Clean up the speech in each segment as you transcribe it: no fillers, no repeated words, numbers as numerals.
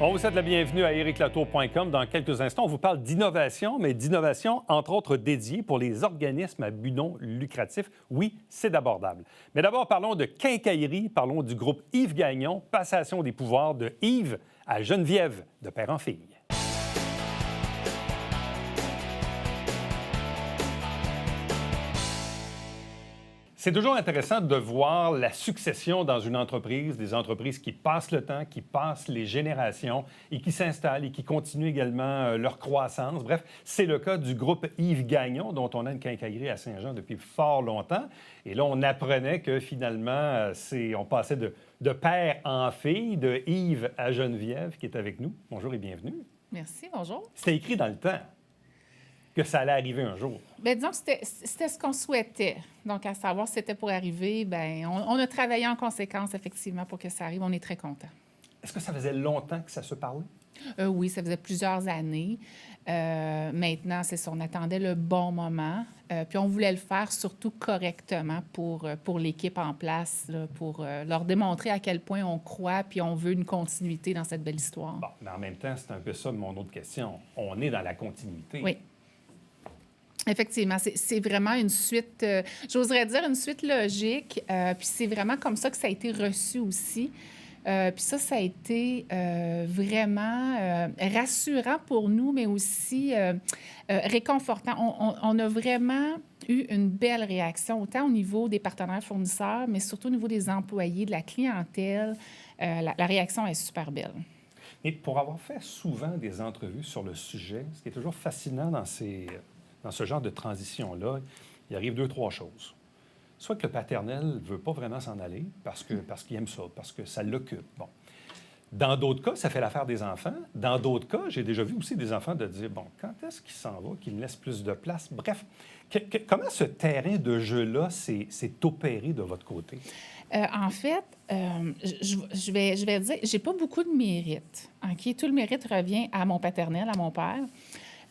On vous souhaite la bienvenue à ericlatour.com. Dans quelques instants, on vous parle d'innovation, mais d'innovation, entre autres, dédiée pour les organismes à but non lucratif. Oui, c'est abordable. Mais d'abord, parlons de quincaillerie. Parlons du groupe Yves Gagnon, passation des pouvoirs de Yves à Geneviève, de père en fille. C'est toujours intéressant de voir la succession dans une entreprise, des entreprises qui passent le temps, qui passent les générations et qui s'installent et qui continuent également leur croissance. Bref, c'est le cas du groupe Yves Gagnon, dont on a une quincaillerie à Saint-Jean depuis fort longtemps. Et là, on apprenait que finalement, on passait de père en fille, de Yves à Geneviève, qui est avec nous. Bonjour et bienvenue. Merci, bonjour. C'était écrit dans le temps que ça allait arriver un jour. Bien, disons que c'était ce qu'on souhaitait. Donc, à savoir si c'était pour arriver, bien, on a travaillé en conséquence, effectivement, pour que ça arrive. On est très contents. Est-ce que ça faisait longtemps que ça se parlait? Oui, ça faisait plusieurs années. Maintenant, c'est ça, on attendait le bon moment. Puis on voulait le faire surtout correctement pour l'équipe en place, là, pour leur démontrer à quel point on croit puis on veut une continuité dans cette belle histoire. Bon, mais en même temps, c'est un peu ça mon autre question. On est dans la continuité. Oui. Effectivement, c'est vraiment une suite, j'oserais dire une suite logique, puis c'est vraiment comme ça que ça a été reçu aussi. Puis ça a été vraiment rassurant pour nous, mais aussi réconfortant. On a vraiment eu une belle réaction, autant au niveau des partenaires fournisseurs, mais surtout au niveau des employés, de la clientèle. La réaction est super belle. Et pour avoir fait souvent des entrevues sur le sujet, ce qui est toujours fascinant dans ce genre de transition-là, il arrive 2-3 choses. Soit que le paternel ne veut pas vraiment s'en aller parce qu'il aime ça, parce que ça l'occupe. Bon. Dans d'autres cas, ça fait l'affaire des enfants. Dans d'autres cas, j'ai déjà vu aussi des enfants de dire, bon, quand est-ce qu'il s'en va, qu'il me laisse plus de place? Bref, comment ce terrain de jeu-là s'est opéré de votre côté? En fait, je vais dire, j'ai pas beaucoup de mérite. Okay? Tout le mérite revient à mon paternel, à mon père.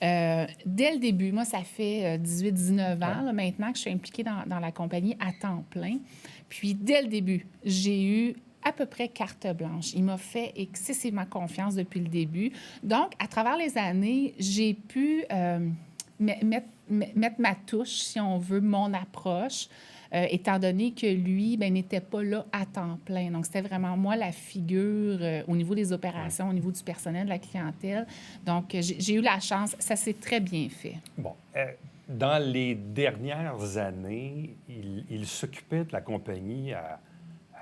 Dès le début, moi, ça fait 18-19 ans là, maintenant que je suis impliquée dans la compagnie à temps plein. Puis, dès le début, j'ai eu à peu près carte blanche. Il m'a fait excessivement confiance depuis le début. Donc, à travers les années, j'ai pu mettre ma touche, si on veut, mon approche, étant donné que lui, n'était pas là à temps plein. Donc, c'était vraiment moi la figure au niveau des opérations, au niveau du personnel, de la clientèle. Donc, j'ai eu la chance. Ça s'est très bien fait. Bon. Dans les dernières années, il s'occupait de la compagnie à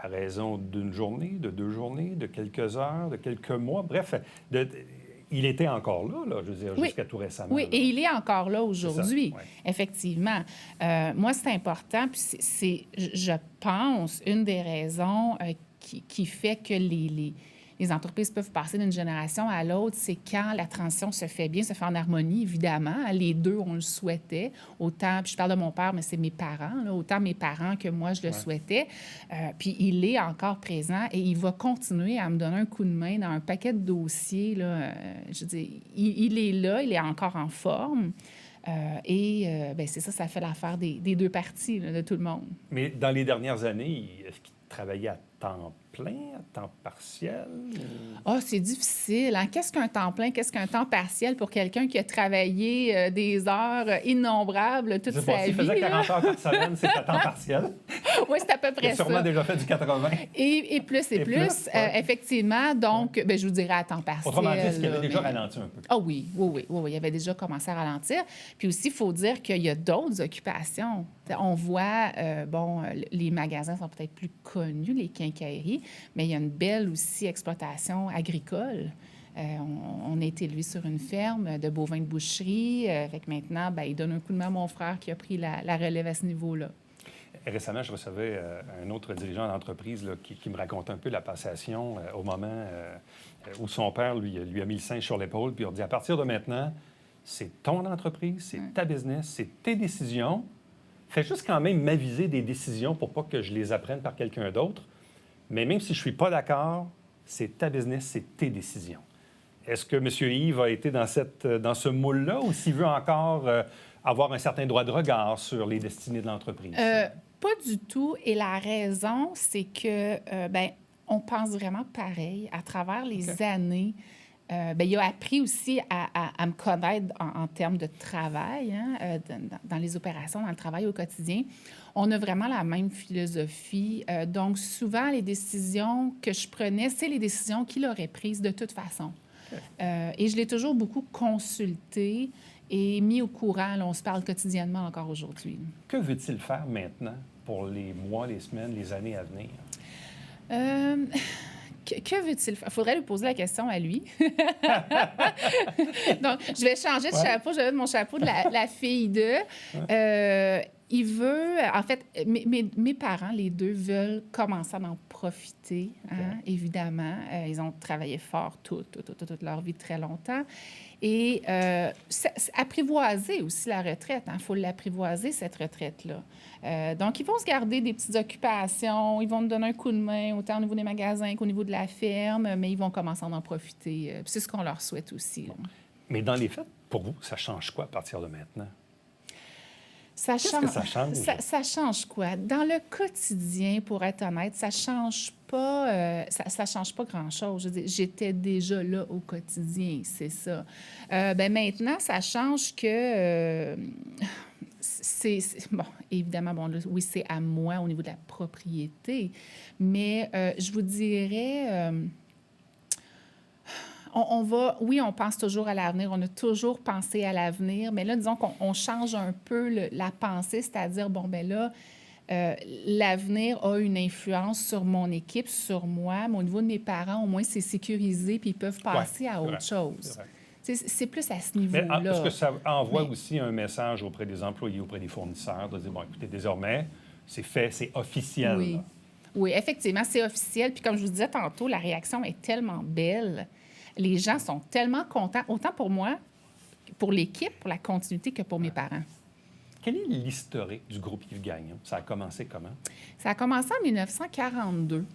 raison d'une journée, de 2 journées, de quelques heures, de quelques mois. Bref, il était encore là, je veux dire, jusqu'à tout récemment. Oui, là. Et il est encore là aujourd'hui, ouais. Effectivement. Moi, c'est important, puis c'est, je pense, une des raisons qui fait que les entreprises peuvent passer d'une génération à l'autre, c'est quand la transition se fait bien, se fait en harmonie, évidemment. Les deux, on le souhaitait. Autant, puis je parle de mon père, mais c'est mes parents, là, autant mes parents que moi, je le souhaitais. Puis il est encore présent et il va continuer à me donner un coup de main dans un paquet de dossiers. Là, je veux dire, il est là, il est encore en forme. C'est ça fait l'affaire des deux parties, là, de tout le monde. Mais dans les dernières années, est-ce qu'il travaillait à temps plein, à temps partiel? C'est difficile. Hein? Qu'est-ce qu'un temps plein? Qu'est-ce qu'un temps partiel pour quelqu'un qui a travaillé des heures innombrables toute sa vie? S'il faisait 40 heures par semaine, c'est à temps partiel. Oui, c'est à peu près ça. Il a sûrement déjà fait du 80. Et plus. Effectivement. Donc, je vous dirais à temps partiel. Autrement dit, est-ce qu'il avait déjà ralenti un peu? Oui. Il avait déjà commencé à ralentir. Puis aussi, il faut dire qu'il y a d'autres occupations. On voit, les magasins sont peut-être plus connus, les quincailleries, mais il y a une belle aussi exploitation agricole. On a été élevé sur une ferme de bovins de boucherie. Maintenant, il donne un coup de main à mon frère qui a pris la relève à ce niveau-là. Récemment, je recevais un autre dirigeant d'entreprise là, qui me racontait un peu la passation au moment où son père lui a mis le singe sur l'épaule, puis il a dit, à partir de maintenant, c'est ton entreprise, c'est ta business, c'est tes décisions. Fais juste quand même m'aviser des décisions pour pas que je les apprenne par quelqu'un d'autre. Mais même si je ne suis pas d'accord, c'est ta business, c'est tes décisions. Est-ce que M. Yves a été dans ce moule-là ou s'il veut encore avoir un certain droit de regard sur les destinées de l'entreprise? Pas du tout. Et la raison, c'est que, on pense vraiment pareil. À travers les OK. années, il a appris aussi à me connaître en termes de travail, hein, dans les opérations, dans le travail au quotidien. On a vraiment la même philosophie. Donc, souvent, les décisions que je prenais, c'est les décisions qu'il aurait prises de toute façon. OK. Et je l'ai toujours beaucoup consulté et mis au courant. Là, on se parle quotidiennement encore aujourd'hui. Que veut-il faire maintenant pour les mois, les semaines, les années à venir? Euh, que veut-il faire? Il faudrait lui poser la question à lui. Donc, je vais changer de Ouais. chapeau. Je vais mettre mon chapeau de la fille de. Il veut, en fait, mes parents, les deux, veulent commencer à en profiter, hein, évidemment. Ils ont travaillé fort toute leur vie, très longtemps. Et apprivoiser aussi la retraite. Il faut l'apprivoiser, cette retraite-là. Donc, ils vont se garder des petites occupations. Ils vont nous donner un coup de main, autant au niveau des magasins qu'au niveau de la ferme, mais ils vont commencer à en profiter. Puis c'est ce qu'on leur souhaite aussi. Là. Mais dans les faits, pour vous, ça change quoi à partir de maintenant? Qu'est-ce que ça change? Ça change quoi? Dans le quotidien, pour être honnête, ça change pas, ça change pas grand-chose. Je veux dire, j'étais déjà là au quotidien, c'est ça. Maintenant, ça change que... bon, évidemment, bon, là, oui, c'est à moi au niveau de la propriété, mais je vous dirais... on pense toujours à l'avenir, on a toujours pensé à l'avenir, mais là, disons qu'on change un peu la pensée, c'est-à-dire, bon, ben là, l'avenir a une influence sur mon équipe, sur moi, mais au niveau de mes parents, au moins, c'est sécurisé, puis ils peuvent passer à autre chose. C'est plus à ce niveau-là. Mais est-ce que ça envoie aussi un message auprès des employés, auprès des fournisseurs, de dire, bon, écoutez, désormais, c'est fait, c'est officiel. Oui. Là. Oui, effectivement, c'est officiel. Puis comme je vous disais tantôt, la réaction est tellement belle. Les gens sont tellement contents, autant pour moi, pour l'équipe, pour la continuité, que pour mes parents. Quel est l'historique du groupe Yves Gagnon? Ça a commencé comment? Ça a commencé en 1942.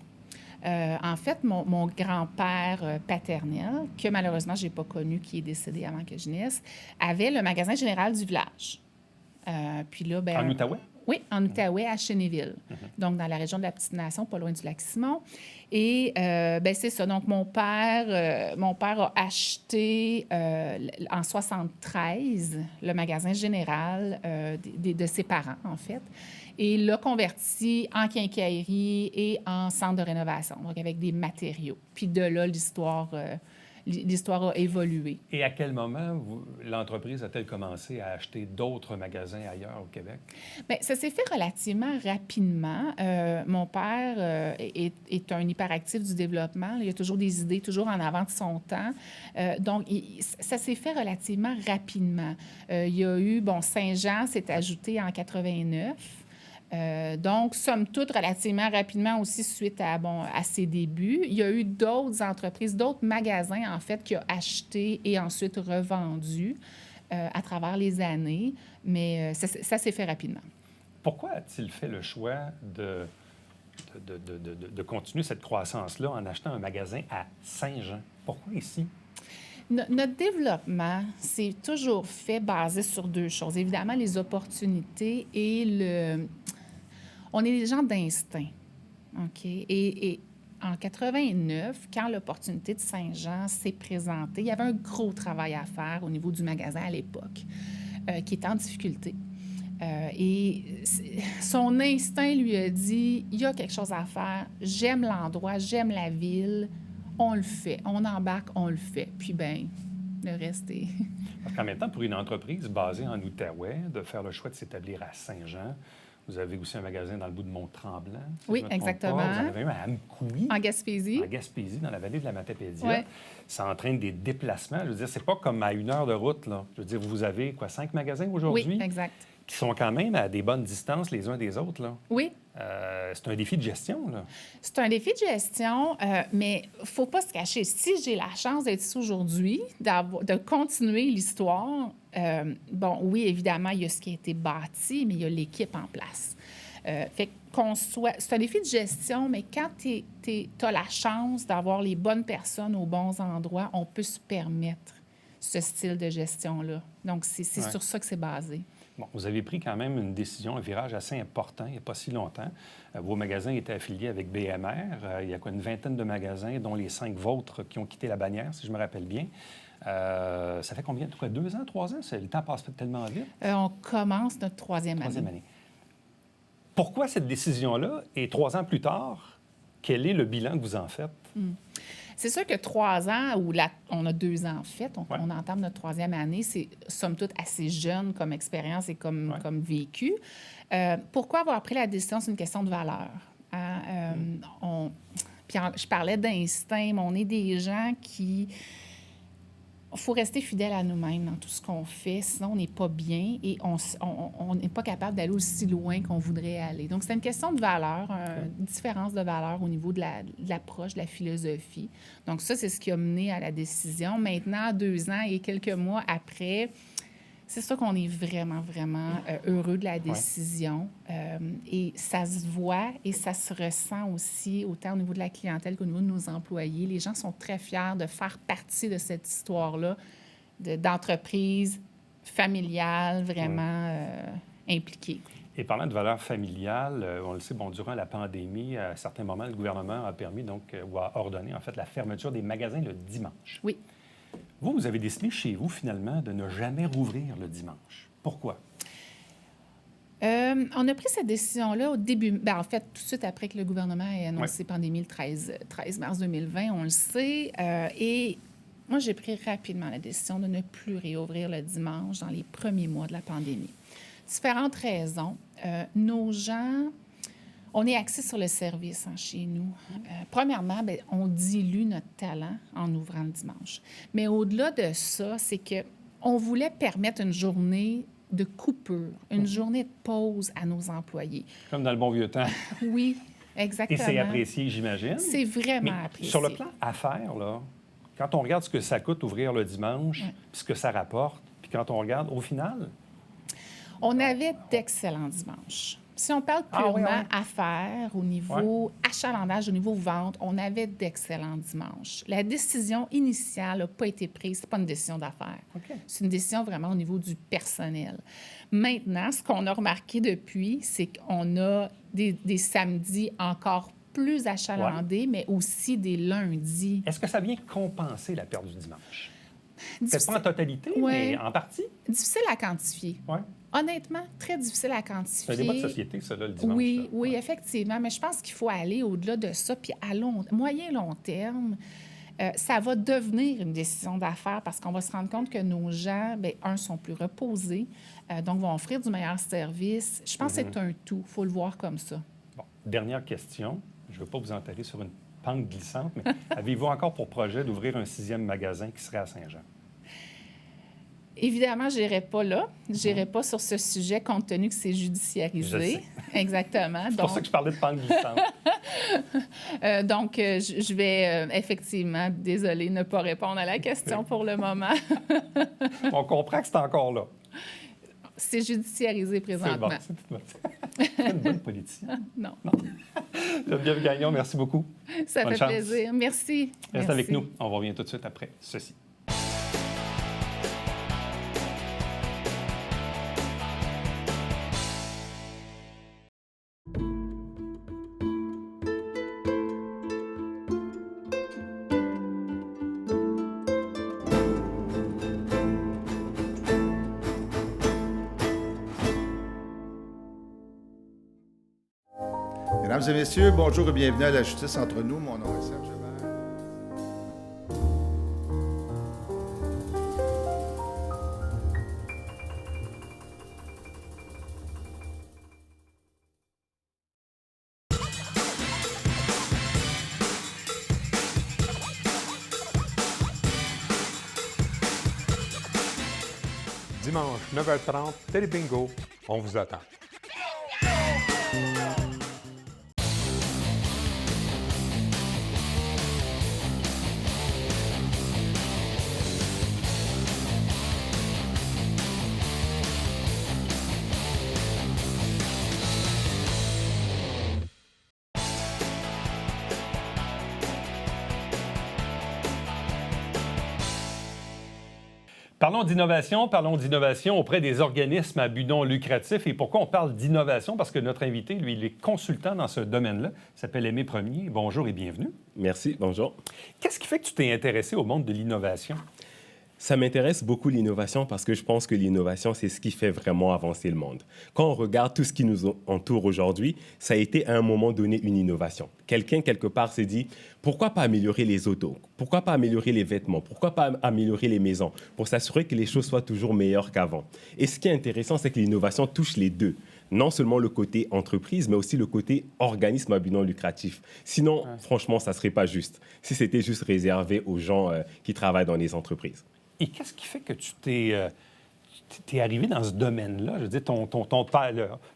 En fait, mon grand-père paternel, que malheureusement, je n'ai pas connu, qui est décédé avant que je naisse, avait le magasin général du village. Puis là, En Outaouais? Oui, en Outaouais, à Chénéville, donc dans la région de la Petite-Nation, pas loin du Lac-Simon. Et c'est ça. Donc, mon père a acheté en 73 le magasin général de ses parents, en fait, et l'a converti en quincaillerie et en centre de rénovation, donc avec des matériaux. Puis de là, l'histoire a évolué. Et à quel moment l'entreprise a-t-elle commencé à acheter d'autres magasins ailleurs au Québec? Bien, ça s'est fait relativement rapidement. Mon père est un hyperactif du développement. Il a toujours des idées, toujours en avant de son temps. Donc, ça s'est fait relativement rapidement. Il y a eu, Saint-Jean s'est ajouté en 89. Donc, somme toute, relativement rapidement aussi suite à ses débuts. Il y a eu d'autres entreprises, d'autres magasins, en fait, qui ont acheté et ensuite revendu à travers les années, mais ça s'est fait rapidement. Pourquoi a-t-il fait le choix de continuer cette croissance-là en achetant un magasin à Saint-Jean? Pourquoi ici? Notre développement s'est toujours fait basé sur deux choses. Évidemment, les opportunités et on est des gens d'instinct, OK? Et en 89, quand l'opportunité de Saint-Jean s'est présentée, il y avait un gros travail à faire au niveau du magasin à l'époque, qui était en difficulté. Et son instinct lui a dit, il y a quelque chose à faire, j'aime l'endroit, j'aime la ville, on le fait, on embarque, on le fait. Puis bien, le reste est... Parce qu'en même temps, pour une entreprise basée en Outaouais, de faire le choix de s'établir à Saint-Jean, vous avez aussi un magasin dans le bout de Mont-Tremblant. Si oui, je me trompe exactement. pas. Vous en avez un à Amkoui. En Gaspésie. En Gaspésie, dans la vallée de la Matapédia. Ouais. Ça entraîne des déplacements. Je veux dire, c'est pas comme à 1 heure de route, là. Je veux dire, vous avez, 5 magasins aujourd'hui? Oui, exact. Qui sont quand même à des bonnes distances les uns des autres, là. Oui. C'est un défi de gestion, là. C'est un défi de gestion, mais il ne faut pas se cacher. Si j'ai la chance d'être ici aujourd'hui, de continuer l'histoire, oui, évidemment, il y a ce qui a été bâti, mais il y a l'équipe en place. Fait c'est un défi de gestion, mais quand tu as la chance d'avoir les bonnes personnes aux bons endroits, on peut se permettre ce style de gestion-là. Donc, c'est sur ça que c'est basé. Bon, vous avez pris quand même une décision, un virage assez important il n'y a pas si longtemps. Vos magasins étaient affiliés avec BMR. Il y a quoi, une vingtaine de magasins, dont les 5 vôtres qui ont quitté la bannière, si je me rappelle bien. Ça fait combien? 2 ans, 3 ans? Le temps passe tellement vite. On commence notre troisième année. Pourquoi cette décision-là? Et 3 ans plus tard, quel est le bilan que vous en faites? C'est sûr que 3 ans, ou on a 2 ans en fait, on entame notre troisième année, c'est somme toute assez jeune comme expérience et comme vécu. Pourquoi avoir pris la décision? C'est une question de valeur. Hein? Je parlais d'instinct, mais on est des gens qui... Il faut rester fidèle à nous-mêmes dans tout ce qu'on fait, sinon on n'est pas bien et on n'est pas capable d'aller aussi loin qu'on voudrait aller. Donc, c'est une question de valeur, une différence de valeur au niveau de l'approche, de la philosophie. Donc, ça, c'est ce qui a mené à la décision. Maintenant, 2 ans et quelques mois après, c'est sûr qu'on est vraiment, vraiment heureux de la décision. Et ça se voit et ça se ressent aussi, autant au niveau de la clientèle qu'au niveau de nos employés. Les gens sont très fiers de faire partie de cette histoire-là d'entreprise familiale vraiment impliquée. Et parlant de valeurs familiales, on le sait, durant la pandémie, à certains moments, le gouvernement a permis, ou a ordonné, en fait, la fermeture des magasins le dimanche. Oui. Vous avez décidé chez vous, finalement, de ne jamais rouvrir le dimanche. Pourquoi? On a pris cette décision-là au début, en fait, tout de suite après que le gouvernement ait annoncé pandémie le 13 mars 2020, on le sait. Et moi, j'ai pris rapidement la décision de ne plus réouvrir le dimanche dans les premiers mois de la pandémie. Différentes raisons. Nos gens... On est axé sur le service chez nous. Premièrement, on dilue notre talent en ouvrant le dimanche. Mais au-delà de ça, c'est qu'on voulait permettre une journée de coupure, une journée de pause à nos employés. Comme dans le bon vieux temps. Oui, exactement. Et c'est apprécié, j'imagine. C'est vraiment apprécié. Sur le plan affaires, là, quand on regarde ce que ça coûte ouvrir le dimanche, puis ce que ça rapporte, puis quand on regarde, au final... On avait d'excellents dimanches. Si on parle purement affaires, au niveau achalandage, au niveau vente, on avait d'excellents dimanches. La décision initiale n'a pas été prise. Ce n'est pas une décision d'affaires. C'est une décision vraiment au niveau du personnel. Maintenant, ce qu'on a remarqué depuis, c'est qu'on a des samedis encore plus achalandés, mais aussi des lundis. Est-ce que ça vient compenser la perte du dimanche? Peut-être pas en totalité, mais en partie? Difficile à quantifier. Honnêtement, très difficile à quantifier. C'est un débat de société, ça, là, le dimanche. Oui, effectivement. Mais je pense qu'il faut aller au-delà de ça. Puis à moyen-long terme, ça va devenir une décision d'affaires parce qu'on va se rendre compte que nos gens, sont plus reposés, donc vont offrir du meilleur service. Je pense que c'est un tout. Il faut le voir comme ça. Bon, dernière question. Je ne veux pas vous enterrer sur une pente glissante, mais avez-vous encore pour projet d'ouvrir un 6e magasin qui serait à Saint-Jean? Évidemment, je n'irai pas là. Je n'irai pas sur ce sujet compte tenu que c'est judiciarisé. Je sais. Exactement. C'est pour ça que je parlais de pente glissante. Donc, je vais effectivement, désolée, ne pas répondre à la question pour le moment. On comprend que c'est encore là. C'est judiciarisé présentement. C'est bon. C'est une bonne politicienne. Non. Geneviève Gagnon, merci beaucoup. Ça Bonne fait chance. plaisir. Merci. Reste avec nous. On revient tout de suite après ceci. Mesdames et messieurs, bonjour et bienvenue à La Justice entre nous. Mon nom est Serge Hébert. Dimanche, 9h30, Télé Bingo, on vous attend. Parlons d'innovation auprès des organismes à but non lucratif. Et pourquoi on parle d'innovation? Parce que notre invité, lui, il est consultant dans ce domaine-là. Il s'appelle Aimé Premier. Bonjour et bienvenue. Merci, bonjour. Qu'est-ce qui fait que tu t'es intéressé au monde de l'innovation? Ça m'intéresse beaucoup l'innovation parce que je pense que l'innovation, c'est ce qui fait vraiment avancer le monde. Quand on regarde tout ce qui nous entoure aujourd'hui, ça a été à un moment donné une innovation. Quelqu'un, quelque part, s'est dit, pourquoi pas améliorer les autos? Pourquoi pas améliorer les vêtements? Pourquoi pas améliorer les maisons? Pour s'assurer que les choses soient toujours meilleures qu'avant. Et ce qui est intéressant, c'est que l'innovation touche les deux. Non seulement le côté entreprise, mais aussi le côté organisme à but non lucratif. Sinon, franchement, ça ne serait pas juste. Si c'était juste réservé aux gens qui travaillent dans les entreprises. Et qu'est-ce qui fait que tu t'es arrivé dans ce domaine-là? Je veux dire,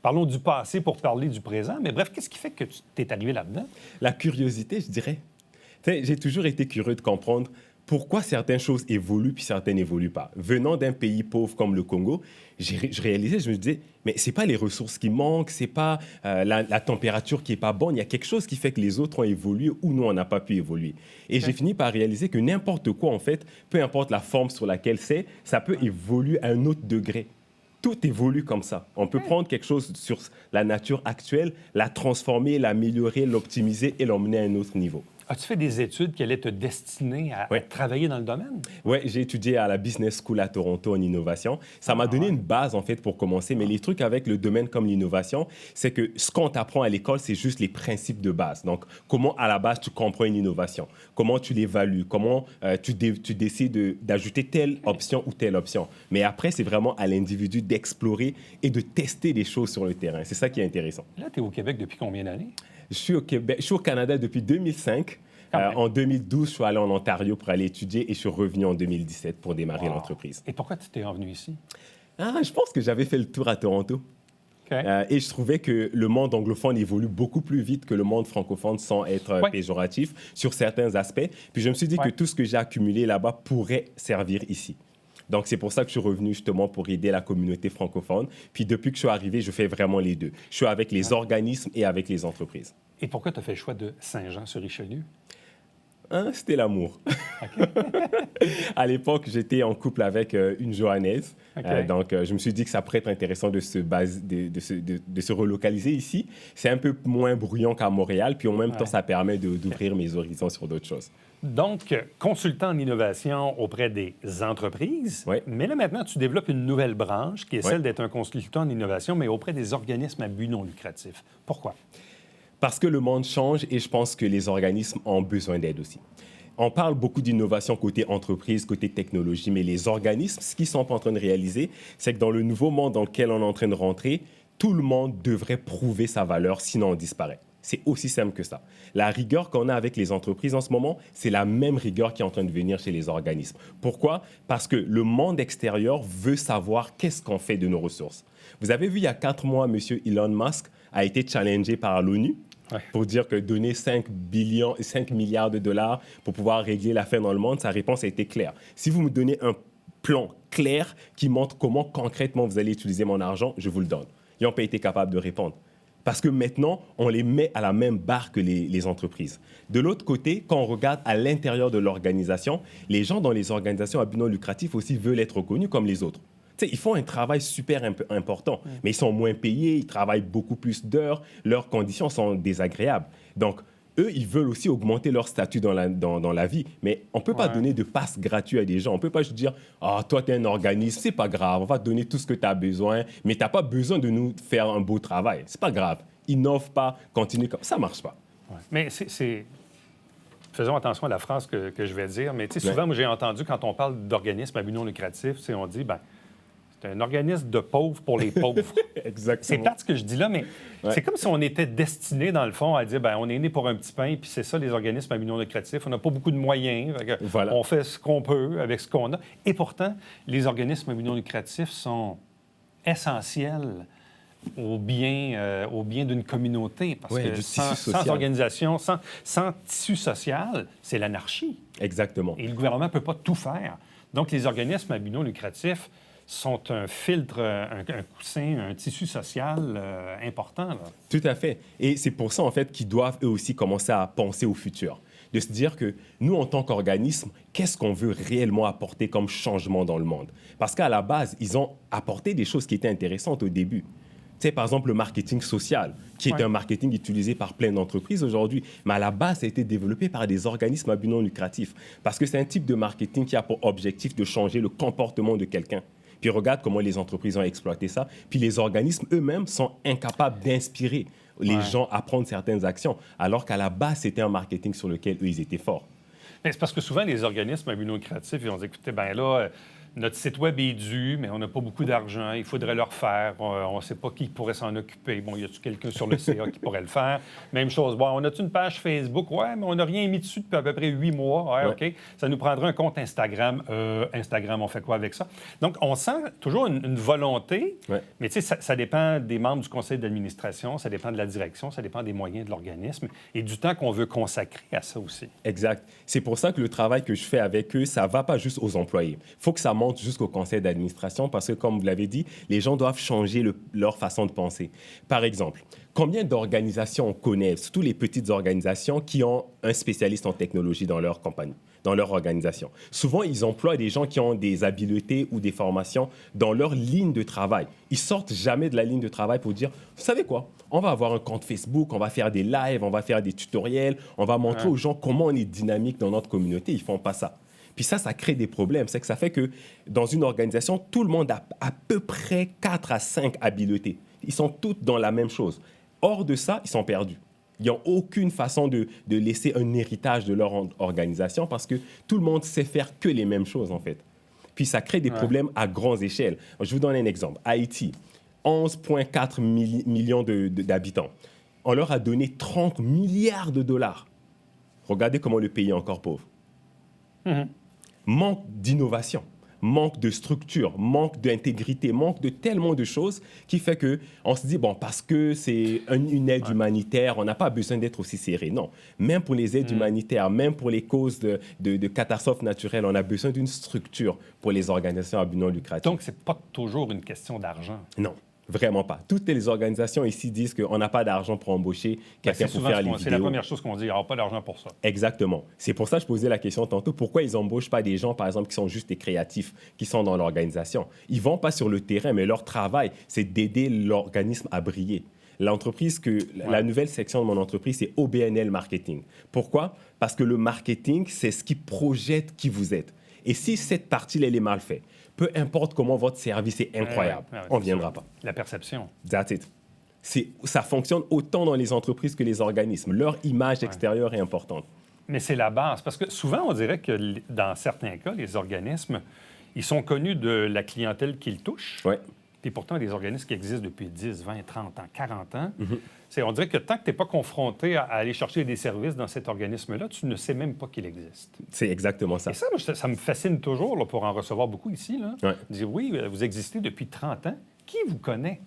parlons du passé pour parler du présent, mais bref, qu'est-ce qui fait que tu t'es arrivé là-dedans? La curiosité, je dirais. J'ai toujours été curieux de comprendre pourquoi certaines choses évoluent puis certaines n'évoluent pas. Venant d'un pays pauvre comme le Congo, je réalisais, je me disais, mais c'est pas les ressources qui manquent, c'est pas la température qui est pas bonne, il y a quelque chose qui fait que les autres ont évolué ou nous, on n'a pas pu évoluer. Et j'ai fini par réaliser que n'importe quoi, en fait, peu importe la forme sur laquelle c'est, ça peut évoluer à un autre degré. Tout évolue comme ça. On peut prendre quelque chose sur la nature actuelle, la transformer, l'améliorer, l'optimiser et l'emmener à un autre niveau. As-tu fait des études qui allaient te destiner à travailler dans le domaine? Oui, j'ai étudié à la Business School à Toronto en innovation. Ça m'a donné une base, en fait, pour commencer. Mais les trucs avec le domaine comme l'innovation, c'est que ce qu'on t'apprend à l'école, c'est juste les principes de base. Donc, comment, à la base, tu comprends une innovation? Comment tu l'évalues? Comment tu décides d'ajouter telle option ou telle option? Mais après, c'est vraiment à l'individu d'explorer et de tester des choses sur le terrain. C'est ça qui est intéressant. Là, tu es au Québec depuis combien d'années? Je suis au Canada depuis 2005. En 2012, je suis allé en Ontario pour aller étudier et je suis revenu en 2017 pour démarrer l'entreprise. Et pourquoi tu t'es revenu ici? Je pense que j'avais fait le tour à Toronto. Et je trouvais que le monde anglophone évolue beaucoup plus vite que le monde francophone sans être péjoratif sur certains aspects. Puis je me suis dit que tout ce que j'ai accumulé là-bas pourrait servir ici. Donc, c'est pour ça que je suis revenu justement pour aider la communauté francophone. Puis, depuis que je suis arrivé, je fais vraiment les deux. Je suis avec les organismes et avec les entreprises. Et pourquoi tu as fait le choix de Saint-Jean-sur-Richelieu? C'était l'amour. À l'époque, j'étais en couple avec une Johannaise. Donc, je me suis dit que ça pourrait être intéressant de se relocaliser ici. C'est un peu moins bruyant qu'à Montréal. Puis, en même temps, ça permet d'ouvrir mes horizons sur d'autres choses. Donc, consultant en innovation auprès des entreprises. Mais là, maintenant, tu développes une nouvelle branche qui est celle d'être un consultant en innovation, mais auprès des organismes à but non lucratif. Pourquoi? Parce que le monde change et je pense que les organismes ont besoin d'aide aussi. On parle beaucoup d'innovation côté entreprise, côté technologie, mais les organismes, ce qu'ils sont en train de réaliser, c'est que dans le nouveau monde dans lequel on est en train de rentrer, tout le monde devrait prouver sa valeur, sinon on disparaît. C'est aussi simple que ça. La rigueur qu'on a avec les entreprises en ce moment, c'est la même rigueur qui est en train de venir chez les organismes. Pourquoi? Parce que le monde extérieur veut savoir qu'est-ce qu'on fait de nos ressources. Vous avez vu, il y a 4 mois, M. Elon Musk a été challengé par l'ONU pour dire que donner 5 milliards de dollars pour pouvoir régler la faim dans le monde, sa réponse a été claire. Si vous me donnez un plan clair qui montre comment concrètement vous allez utiliser mon argent, je vous le donne. Ils n'ont pas été capables de répondre. Parce que maintenant, on les met à la même barre que les entreprises. De l'autre côté, quand on regarde à l'intérieur de l'organisation, les gens dans les organisations à but non lucratif aussi veulent être reconnus comme les autres. T'sais, ils font un travail super important, mais ils sont moins payés, ils travaillent beaucoup plus d'heures, leurs conditions sont désagréables. Donc, eux, ils veulent aussi augmenter leur statut dans la vie. Mais on ne peut pas donner de passe gratuit à des gens. On ne peut pas juste dire « Ah, toi, tu es un organisme, c'est pas grave, on va te donner tout ce que tu as besoin, mais tu n'as pas besoin de nous faire un beau travail. C'est pas grave. Innove pas, continue comme ça. Ça ne marche pas. » Mais faisons attention à la phrase que je vais dire, mais souvent, moi, j'ai entendu, quand on parle d'organisme à but non lucratif, on dit « ben c'est un organisme de pauvres pour les pauvres. » Exactement. C'est plate ce que je dis là, mais c'est comme si on était destiné, dans le fond, à dire ben on est né pour un petit pain, puis c'est ça, les organismes à but non lucratif. On n'a pas beaucoup de moyens. On fait ce qu'on peut avec ce qu'on a. Et pourtant, les organismes à but non lucratif sont essentiels au bien d'une communauté. Parce que sans organisation, sans tissu social, c'est l'anarchie. Exactement. Et le gouvernement ne peut pas tout faire. Donc, les organismes à but non lucratif sont un filtre, un coussin, un tissu social important. Là. Tout à fait. Et c'est pour ça, en fait, qu'ils doivent eux aussi commencer à penser au futur. de se dire que nous, en tant qu'organisme, qu'est-ce qu'on veut réellement apporter comme changement dans le monde? Parce qu'à la base, ils ont apporté des choses qui étaient intéressantes au début. Tu sais, par exemple, le marketing social, qui est un marketing utilisé par plein d'entreprises aujourd'hui. Mais à la base, ça a été développé par des organismes à but non lucratif. Parce que c'est un type de marketing qui a pour objectif de changer le comportement de quelqu'un. Puis regarde comment les entreprises ont exploité ça. Puis les organismes eux-mêmes sont incapables d'inspirer les gens à prendre certaines actions. Alors qu'à la base, c'était un marketing sur lequel eux, ils étaient forts. Mais c'est parce que souvent, les organismes à but non lucratif, ils vont dire, écoutez, bien là, notre site web est dû, mais on n'a pas beaucoup d'argent, il faudrait le refaire, on ne sait pas qui pourrait s'en occuper. Bon, y a-t-il quelqu'un sur le CA qui pourrait le faire? Même chose, bon, on a-tu une page Facebook? Ouais, mais on n'a rien mis dessus depuis à peu près 8 mois. Ouais, OK. Ça nous prendrait un compte Instagram. Instagram, on fait quoi avec ça? Donc, on sent toujours une volonté, mais tu sais, ça dépend des membres du conseil d'administration, ça dépend de la direction, ça dépend des moyens de l'organisme et du temps qu'on veut consacrer à ça aussi. Exact. C'est pour ça que le travail que je fais avec eux, ça ne va pas juste aux employés. Il faut que ça monte jusqu'au conseil d'administration parce que, comme vous l'avez dit, les gens doivent changer leur façon de penser. Par exemple, combien d'organisations on connaît, surtout les petites organisations, qui ont un spécialiste en technologie dans leur compagnie, dans leur organisation? Souvent, ils emploient des gens qui ont des habiletés ou des formations dans leur ligne de travail. Ils sortent jamais de la ligne de travail pour dire, vous savez quoi? On va avoir un compte Facebook, on va faire des lives, on va faire des tutoriels, on va montrer aux gens comment on est dynamique dans notre communauté. Ils font pas ça. Puis ça crée des problèmes. C'est que ça fait que dans une organisation, tout le monde a à peu près 4 à 5 habiletés. Ils sont tous dans la même chose. Hors de ça, ils sont perdus. Ils n'ont aucune façon de laisser un héritage de leur organisation parce que tout le monde sait faire que les mêmes choses, en fait. Puis ça crée des problèmes à grandes échelles. Je vous donne un exemple. Haïti, 11,4 millions d'habitants. On leur a donné 30 milliards de dollars. Regardez comment le pays est encore pauvre. Manque d'innovation, manque de structure, manque d'intégrité, manque de tellement de choses qui fait qu'on se dit, bon, parce que c'est une aide humanitaire, on n'a pas besoin d'être aussi serré. Non, même pour les aides humanitaires, même pour les causes de catastrophes naturelles, on a besoin d'une structure pour les organisations à but non lucratif. Donc, c'est pas toujours une question d'argent. Non. Vraiment pas. Toutes les organisations ici disent qu'on n'a pas d'argent pour embaucher quelqu'un pour faire les vidéos. C'est la première chose qu'on dit, il n'y aura pas d'argent pour ça. Exactement. C'est pour ça que je posais la question tantôt, pourquoi ils n'embauchent pas des gens, par exemple, qui sont juste des créatifs, qui sont dans l'organisation? Ils ne vont pas sur le terrain, mais leur travail, c'est d'aider l'organisme à briller. L'entreprise la nouvelle section de mon entreprise, c'est OBNL Marketing. Pourquoi? Parce que le marketing, c'est ce qui projette qui vous êtes. Et si cette partie-là, elle est mal faite, peu importe comment votre service est incroyable, on ne viendra pas. La perception. That's it. Ça fonctionne autant dans les entreprises que les organismes. Leur image extérieure est importante. Mais c'est la base. Parce que souvent, on dirait que dans certains cas, les organismes, ils sont connus de la clientèle qu'ils touchent. Ouais. Puis pourtant, des organismes qui existent depuis 10, 20, 30 ans, 40 ans, on dirait que tant que tu n'es pas confronté à aller chercher des services dans cet organisme-là, tu ne sais même pas qu'il existe. C'est exactement ça. Et ça, ça me fascine toujours là, pour en recevoir beaucoup ici. Là. Dire, oui, vous existez depuis 30 ans. Qui vous connaît?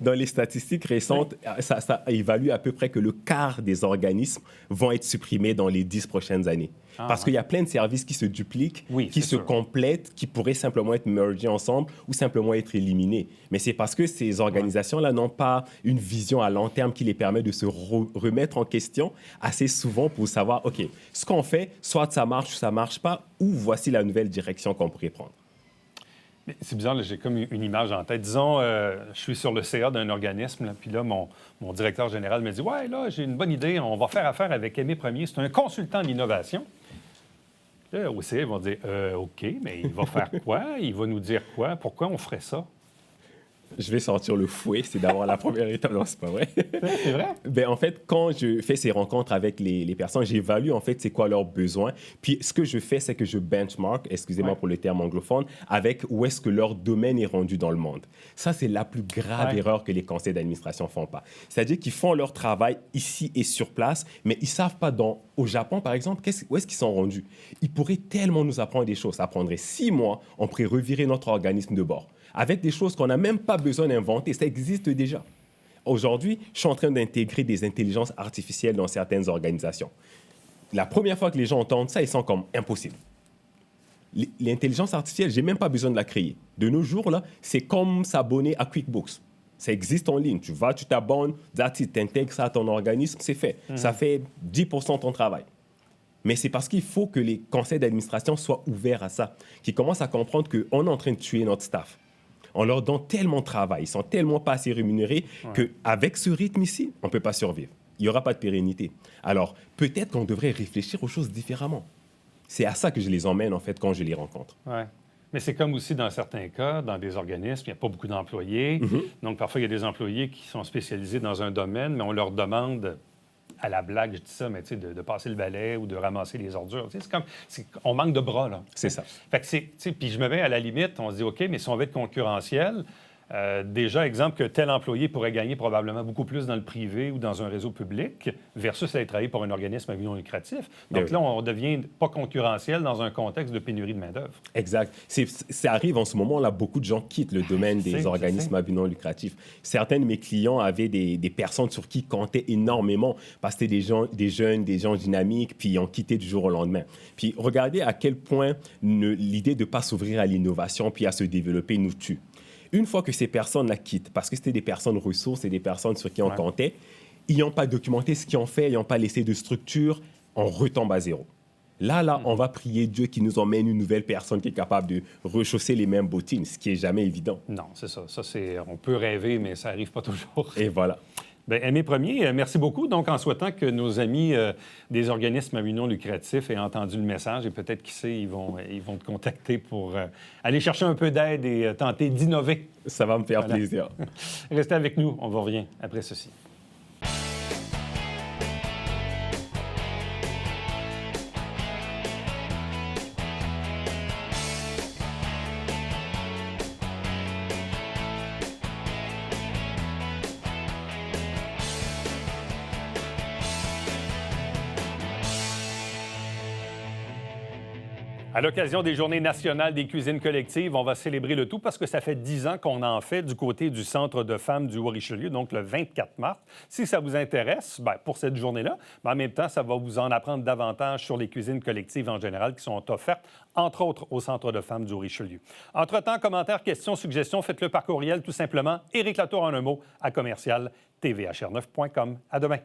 Dans les statistiques récentes, ça évalue à peu près que le quart des organismes vont être supprimés dans les 10 prochaines années. Parce qu'il y a plein de services qui se dupliquent, qui se complètent, qui pourraient simplement être mergés ensemble ou simplement être éliminés. Mais c'est parce que ces organisations-là n'ont pas une vision à long terme qui les permet de se remettre en question assez souvent pour savoir, OK, ce qu'on fait, soit ça marche ou ça ne marche pas, ou voici la nouvelle direction qu'on pourrait prendre. C'est bizarre, là, j'ai comme une image en tête. Disons, je suis sur le CA d'un organisme, là, puis là, mon directeur général me dit « Ouais, là, j'ai une bonne idée, on va faire affaire avec Aimé Premier, c'est un consultant en innovation. » Là, au CA, ils vont dire « OK, mais il va faire quoi? Il va nous dire quoi? Pourquoi on ferait ça? » Je vais sortir le fouet, c'est d'avoir la première étape. Non, c'est pas vrai. C'est vrai? En fait, quand je fais ces rencontres avec les personnes, j'évalue en fait c'est quoi leurs besoins. Puis ce que je fais, c'est que je benchmark, excusez-moi pour le terme anglophone, avec où est-ce que leur domaine est rendu dans le monde. Ça, c'est la plus grave erreur que les conseils d'administration font pas. C'est-à-dire qu'ils font leur travail ici et sur place, mais ils savent pas au Japon, par exemple, où est-ce qu'ils sont rendus. Ils pourraient tellement nous apprendre des choses. Ça prendrait 6 mois, on pourrait revirer notre organisme de bord. Avec des choses qu'on n'a même pas besoin d'inventer. Ça existe déjà. Aujourd'hui, je suis en train d'intégrer des intelligences artificielles dans certaines organisations. La première fois que les gens entendent ça, ils sont comme impossible. L'intelligence artificielle, je n'ai même pas besoin de la créer. De nos jours, là, c'est comme s'abonner à QuickBooks. Ça existe en ligne. Tu vas, tu t'abonnes, tu intègres ça à ton organisme, c'est fait. Ça fait 10% de ton travail. Mais c'est parce qu'il faut que les conseils d'administration soient ouverts à ça, qu'ils commencent à comprendre qu'on est en train de tuer notre staff. On leur donne tellement de travail, ils sont tellement pas assez rémunérés qu'avec ce rythme ici, on ne peut pas survivre. Il n'y aura pas de pérennité. Alors, peut-être qu'on devrait réfléchir aux choses différemment. C'est à ça que je les emmène, en fait, quand je les rencontre. Ouais. Mais c'est comme aussi dans certains cas, dans des organismes, il n'y a pas beaucoup d'employés. Donc, parfois, il y a des employés qui sont spécialisés dans un domaine, mais on leur demande, à la blague, je dis ça, mais tu sais, de passer le balai ou de ramasser les ordures. Tu sais, on manque de bras, là. C'est ça. Fait que puis je me mets à la limite, on se dit, OK, mais si on veut être concurrentiel, déjà, exemple, que tel employé pourrait gagner probablement beaucoup plus dans le privé ou dans un réseau public versus aller travailler pour un organisme à but non lucratif. Donc là, on devient pas concurrentiel dans un contexte de pénurie de main-d'œuvre. Exact. Ça arrive en ce moment, là, beaucoup de gens quittent le domaine des organismes à but non lucratif. Certains de mes clients avaient des personnes sur qui ils comptaient énormément parce que c'était des jeunes, des gens dynamiques, puis ils ont quitté du jour au lendemain. Puis regardez à quel point l'idée de ne pas s'ouvrir à l'innovation puis à se développer nous tue. Une fois que ces personnes-là quittent, parce que c'était des personnes ressources et des personnes sur qui on comptait, ils n'ont pas documenté ce qu'ils ont fait, ils n'ont pas laissé de structure, on retombe à zéro. Là, on va prier Dieu qui nous emmène une nouvelle personne qui est capable de rechausser les mêmes bottines, ce qui n'est jamais évident. Non, c'est ça. On peut rêver, mais ça n'arrive pas toujours. Et voilà. Bien, Aimé Premier, merci beaucoup. Donc, en souhaitant que nos amis des organismes à but non lucratif aient entendu le message et peut-être, qui sait, ils vont te contacter pour aller chercher un peu d'aide et tenter d'innover. Ça va me faire plaisir. Restez avec nous. On vous revient après ceci. À l'occasion des Journées nationales des cuisines collectives, on va célébrer le tout parce que ça fait 10 ans qu'on en fait du côté du Centre de femmes du Haut-Richelieu, donc le 24 mars. Si ça vous intéresse, bien, pour cette journée-là, mais en même temps, ça va vous en apprendre davantage sur les cuisines collectives en général qui sont offertes, entre autres, au Centre de femmes du Haut-Richelieu. Entre-temps, commentaires, questions, suggestions, faites-le par courriel tout simplement. Éric Latour en un mot à commercial tvhr9.com. À demain.